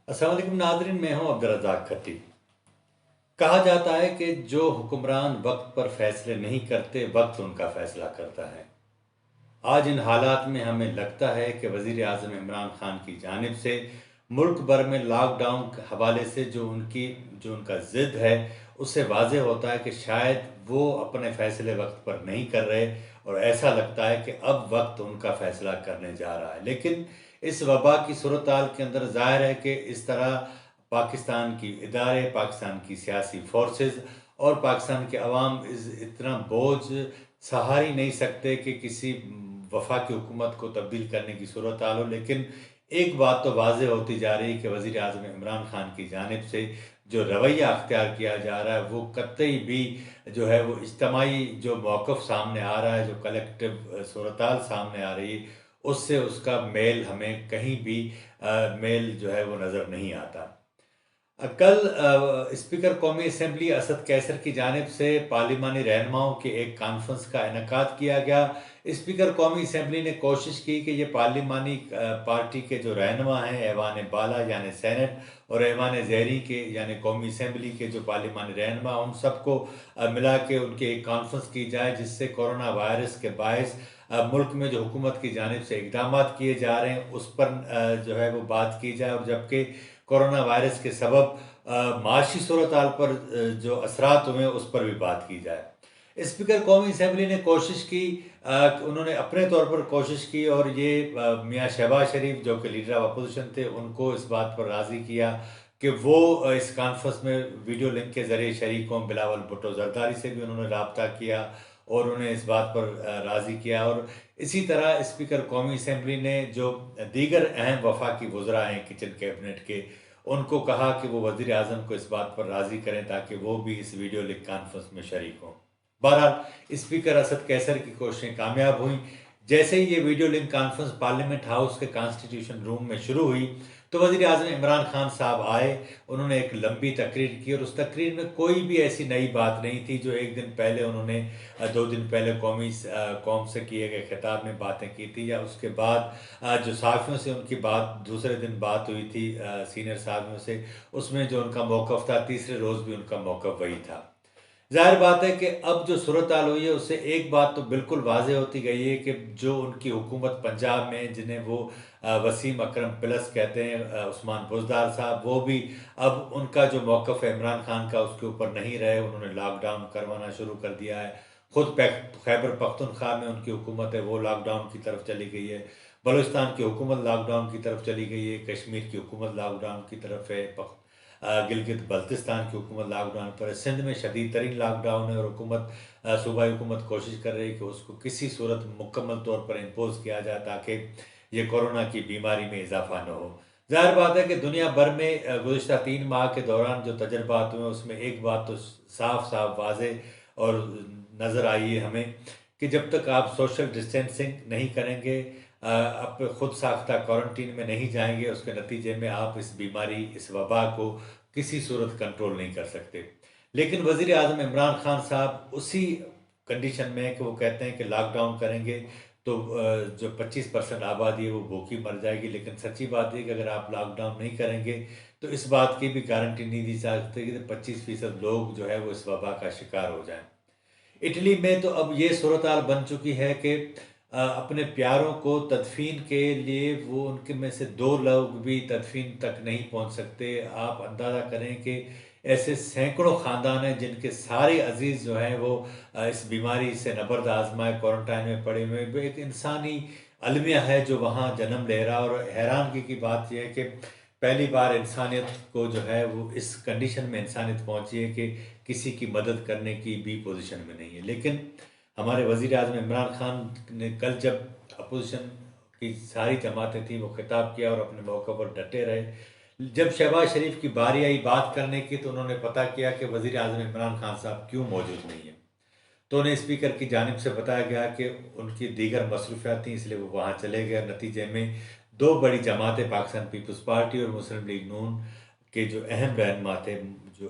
السلام علیکم ناظرین، میں ہوں عبدالرزاق کھٹی۔ کہا جاتا ہے کہ جو حکمران وقت پر فیصلے نہیں کرتے، وقت ان کا فیصلہ کرتا ہے۔ آج ان حالات میں ہمیں لگتا ہے کہ وزیر اعظم عمران خان کی جانب سے ملک بھر میں لاک ڈاؤن کے حوالے سے جو ان کا ضد ہے، اس سے واضح ہوتا ہے کہ شاید وہ اپنے فیصلے وقت پر نہیں کر رہے، اور ایسا لگتا ہے کہ اب وقت ان کا فیصلہ کرنے جا رہا ہے۔ لیکن اس وبا کی صورتحال کے اندر ظاہر ہے کہ اس طرح پاکستان کی ادارے، پاکستان کی سیاسی فورسز اور پاکستان کے عوام اتنا بوجھ سہار ہی نہیں سکتے کہ کسی وفاقی حکومت کو تبدیل کرنے کی صورتحال ہو۔ لیکن ایک بات تو واضح ہوتی جا رہی ہے کہ وزیر اعظم عمران خان کی جانب سے جو رویہ اختیار کیا جا رہا ہے، وہ قطعی بھی جو ہے وہ اجتماعی جو موقف سامنے آ رہا ہے، جو کلیکٹیو صورتحال سامنے آ رہی ہے، اس سے اس کا میل ہمیں کہیں بھی میل جو ہے وہ نظر نہیں آتا۔ کل اسپیکر قومی اسمبلی اسد کیسر کی جانب سے پارلیمانی رہنماؤں کے ایک کانفرنس کا انعقاد کیا گیا۔ اسپیکر قومی اسمبلی نے کوشش کی کہ یہ پارلیمانی پارٹی کے جو رہنما ہیں، ایوان بالا یعنی سینٹ اور ایوان زیریں کے یعنی قومی اسمبلی کے جو پارلیمانی رہنما، ان سب کو ملا کے ان کے ایک کانفرنس کی جائے، جس سے کورونا وائرس کے باعث ملک میں جو حکومت کی جانب سے اقدامات کیے جا رہے ہیں اس پر جو ہے وہ بات کی جائے، اور جبکہ کورونا وائرس کے سبب معاشی صورتحال پر جو اثرات ہوئے ہیں اس پر بھی بات کی جائے۔ اسپیکر قومی اسمبلی نے کوشش کی، انہوں نے اپنے طور پر کوشش کی، اور یہ میاں شہباز شریف جو کہ لیڈر آف اپوزیشن تھے، ان کو اس بات پر راضی کیا کہ وہ اس کانفرنس میں ویڈیو لنک کے ذریعے شریک ہوں۔ بلاول بھٹو زرداری سے بھی انہوں نے رابطہ کیا اور انہیں اس بات پر راضی کیا، اور اسی طرح اسپیکر قومی اسمبلی نے جو دیگر اہم وفاقی وزراء ہیں کچن کیبنٹ کے، ان کو کہا کہ وہ وزیر اعظم کو اس بات پر راضی کریں تاکہ وہ بھی اس ویڈیو لنک کانفرنس میں شریک ہوں۔ بہرحال اسپیکر اسد کیسر کی کوششیں کامیاب ہوئیں۔ جیسے ہی یہ video link conference parliament house کے کانسٹیٹیوشن روم میں شروع ہوئی تو وزیر اعظم عمران خان صاحب آئے، انہوں نے ایک لمبی تقریر کی، اور اس تقریر میں کوئی بھی ایسی نئی بات نہیں تھی جو ایک دن پہلے انہوں نے 2 دن پہلے قوم سے کیے گئے خطاب میں باتیں کی تھی، یا اس کے بعد جو صحافیوں سے ان کی بات دوسرے دن بات ہوئی تھی سینئر صحافیوں سے، اس میں جو ان کا موقف تھا، تیسرے روز بھی ان کا موقف وہی تھا۔ ظاہر بات ہے کہ اب جو صورتحال ہوئی ہے اس سے ایک بات تو بالکل واضح ہوتی گئی ہے کہ جو ان کی حکومت پنجاب میں، جنہیں وہ وسیم اکرم پلس کہتے ہیں، عثمان بزدار صاحب، وہ بھی اب ان کا جو موقف ہے عمران خان کا اس کے اوپر نہیں رہے، انہوں نے لاک ڈاؤن کروانا شروع کر دیا ہے۔ خود خیبر پختونخوا میں ان کی حکومت ہے، وہ لاک ڈاؤن کی طرف چلی گئی ہے۔ بلوچستان کی حکومت لاک ڈاؤن کی طرف چلی گئی ہے، کشمیر کی حکومت لاک ڈاؤن کی طرف ہے، گلگت بلتستان کی حکومت لاک ڈاؤن پر ہے، سندھ میں شدید ترین لاک ڈاؤن ہے، اور صوبائی حکومت کوشش کر رہی ہے کہ اس کو کسی صورت مکمل طور پر امپوز کیا جائے تاکہ یہ کورونا کی بیماری میں اضافہ نہ ہو۔ ظاہر بات ہے کہ دنیا بھر میں گزشتہ 3 ماہ کے دوران جو تجربات ہوئے اس میں ایک بات تو صاف صاف واضح اور نظر آئی ہے ہمیں کہ جب تک آپ سوشل ڈسٹینسنگ نہیں کریں گے، آپ خود ساختہ کوارنٹین میں نہیں جائیں گے، اس کے نتیجے میں آپ اس بیماری، اس وبا کو کسی صورت کنٹرول نہیں کر سکتے۔ لیکن وزیر اعظم عمران خان صاحب اسی کنڈیشن میں ہے کہ وہ کہتے ہیں کہ لاک ڈاؤن کریں گے تو جو 25% آبادی ہے وہ بھوکی مر جائے گی، لیکن سچی بات ہے کہ اگر آپ لاک ڈاؤن نہیں کریں گے تو اس بات کی بھی گارنٹی نہیں دی جا سکتی کہ 25% لوگ جو ہے وہ اس وبا کا شکار ہو جائیں۔ اٹلی میں تو اب یہ صورتحال بن چکی ہے کہ اپنے پیاروں کو تدفین کے لیے وہ ان کے میں سے 2 لوگ بھی تدفین تک نہیں پہنچ سکتے۔ آپ اندازہ کریں کہ ایسے سینکڑوں خاندان ہیں جن کے سارے عزیز جو ہیں وہ اس بیماری سے نبرد آزمائے کوارنٹائن میں پڑے ہوئے ہیں۔ وہ ایک انسانی المیہ ہے جو وہاں جنم لے رہا، اور حیرانگی کی بات یہ ہے کہ پہلی بار انسانیت کو جو ہے وہ اس کنڈیشن میں انسانیت پہنچی ہے کہ کسی کی مدد کرنے کی بھی پوزیشن میں نہیں ہے۔ لیکن ہمارے وزیر اعظم عمران خان نے کل جب اپوزیشن کی ساری جماعتیں تھیں وہ خطاب کیا اور اپنے موقع پر ڈٹے رہے۔ جب شہباز شریف کی باری آئی بات کرنے کی تو انہوں نے پتہ کیا کہ وزیر اعظم عمران خان صاحب کیوں موجود نہیں ہیں، تو انہیں اسپیکر کی جانب سے بتایا گیا کہ ان کی دیگر مصروفیات تھیں، اس لیے وہ وہاں چلے گئے۔ نتیجے میں 2 بڑی جماعتیں پاکستان پیپلز پارٹی اور مسلم لیگ نون کے جو اہم رہنما تھے، جو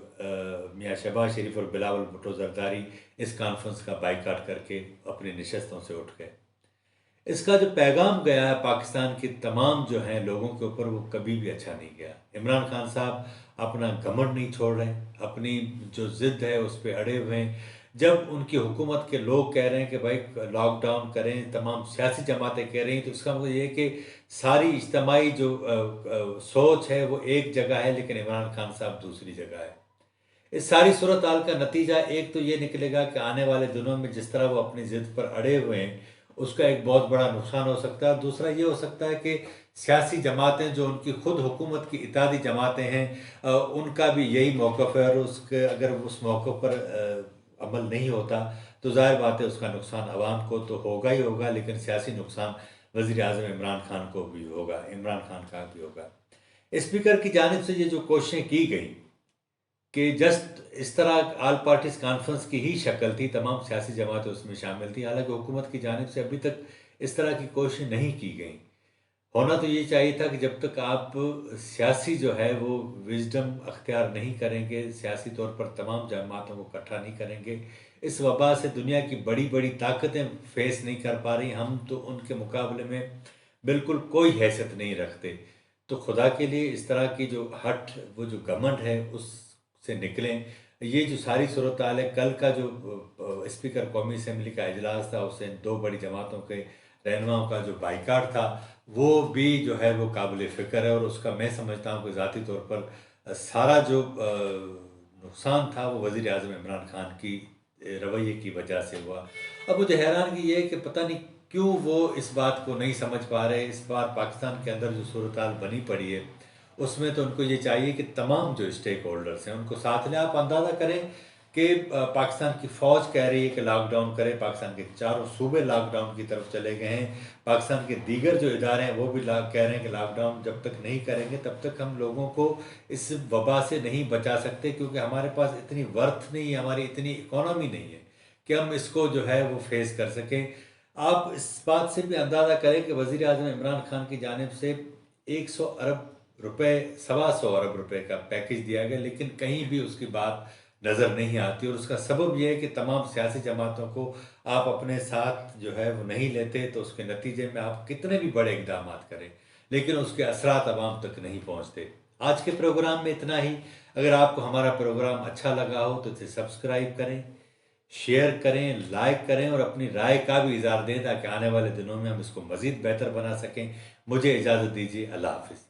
میاں شہباز شریف اور بلاول بھٹو زرداری، اس کانفرنس کا بائیکاٹ کر کے اپنی نشستوں سے اٹھ گئے۔ اس کا جو پیغام گیا ہے پاکستان کے تمام جو ہیں لوگوں کے اوپر، وہ کبھی بھی اچھا نہیں گیا۔ عمران خان صاحب اپنا گھمنڈ نہیں چھوڑ رہے، اپنی جو ضد ہے اس پہ اڑے ہوئے ہیں۔ جب ان کی حکومت کے لوگ کہہ رہے ہیں کہ بھائی لاک ڈاؤن کریں، تمام سیاسی جماعتیں کہہ رہی ہیں، تو اس کا مطلب یہ ہے کہ ساری اجتماعی جو سوچ ہے وہ ایک جگہ ہے، لیکن عمران خان صاحب دوسری جگہ ہے۔ اس ساری صورتحال کا نتیجہ ایک تو یہ نکلے گا کہ آنے والے دنوں میں جس طرح وہ اپنی ضد پر اڑے ہوئے ہیں اس کا ایک بہت بڑا نقصان ہو سکتا ہے۔ دوسرا یہ ہو سکتا ہے کہ سیاسی جماعتیں جو ان کی خود حکومت کی اتحادی جماعتیں ہیں، ان کا بھی یہی موقف ہے، اور اگر اس موقف پر عمل نہیں ہوتا تو ظاہر بات ہے اس کا نقصان عوام کو تو ہوگا ہی ہوگا، لیکن سیاسی نقصان وزیر اعظم عمران خان کو بھی ہوگا، عمران خان کا بھی ہوگا۔ اسپیکر کی جانب سے یہ جو کوششیں کی گئیں کہ جسٹ اس طرح آل پارٹیز کانفرنس کی ہی شکل تھی، تمام سیاسی جماعتیں اس میں شامل تھیں، حالانکہ حکومت کی جانب سے ابھی تک اس طرح کی کوششیں نہیں کی گئیں۔ ہونا تو یہ چاہیے تھا کہ جب تک آپ سیاسی جو ہے وہ وزڈم اختیار نہیں کریں گے، سیاسی طور پر تمام جماعتوں کو اکٹھا نہیں کریں گے، اس وبا سے دنیا کی بڑی بڑی طاقتیں فیس نہیں کر پا رہی، ہم تو ان کے مقابلے میں بالکل کوئی حیثیت نہیں رکھتے۔ تو خدا کے لیے اس طرح کی جو وہ جو گھمنڈ ہے اس سے نکلیں۔ یہ جو ساری صورتحال ہے، کل کا جو اسپیکر قومی اسمبلی کا اجلاس تھا، اس سے دو بڑی جماعتوں کے رہنماؤں کا جو بائیکاٹ تھا، وہ بھی جو ہے وہ قابل فکر ہے، اور اس کا میں سمجھتا ہوں کہ ذاتی طور پر سارا جو نقصان تھا وہ وزیر اعظم عمران خان کی رویے کی وجہ سے ہوا۔ اب مجھے حیرانگی یہ ہے کہ پتہ نہیں کیوں وہ اس بات کو نہیں سمجھ پا رہے۔ اس بار پاکستان کے اندر جو صورتحال بنی پڑی ہے اس میں تو ان کو یہ چاہیے کہ تمام جو اسٹیک ہولڈرز ہیں ان کو ساتھ لیں۔ آپ اندازہ کریں کہ پاکستان کی فوج کہہ رہی ہے کہ لاک ڈاؤن کرے، پاکستان کے چاروں صوبے لاک ڈاؤن کی طرف چلے گئے ہیں، پاکستان کے دیگر جو ادارے ہیں وہ بھی کہہ رہے ہیں کہ لاک ڈاؤن جب تک نہیں کریں گے تب تک ہم لوگوں کو اس وبا سے نہیں بچا سکتے، کیونکہ ہمارے پاس اتنی ورتھ نہیں ہے، ہماری اتنی اکانومی نہیں ہے کہ ہم اس کو جو ہے وہ فیس کر سکیں۔ آپ اس بات سے بھی اندازہ کریں کہ وزیر اعظم عمران خان کی جانب سے 100 ارب روپے، 125 ارب روپے کا پیکج دیا گیا، لیکن کہیں بھی اس کی بات نظر نہیں آتی، اور اس کا سبب یہ ہے کہ تمام سیاسی جماعتوں کو آپ اپنے ساتھ جو ہے وہ نہیں لیتے، تو اس کے نتیجے میں آپ کتنے بھی بڑے اقدامات کریں لیکن اس کے اثرات عوام تک نہیں پہنچتے۔ آج کے پروگرام میں اتنا ہی۔ اگر آپ کو ہمارا پروگرام اچھا لگا ہو تو اسے سبسکرائب کریں، شیئر کریں، لائک کریں، اور اپنی رائے کا بھی اظہار دیں تاکہ آنے والے دنوں میں ہم اس کو مزید بہتر بنا سکیں۔ مجھے اجازت دیجیے، اللہ حافظ۔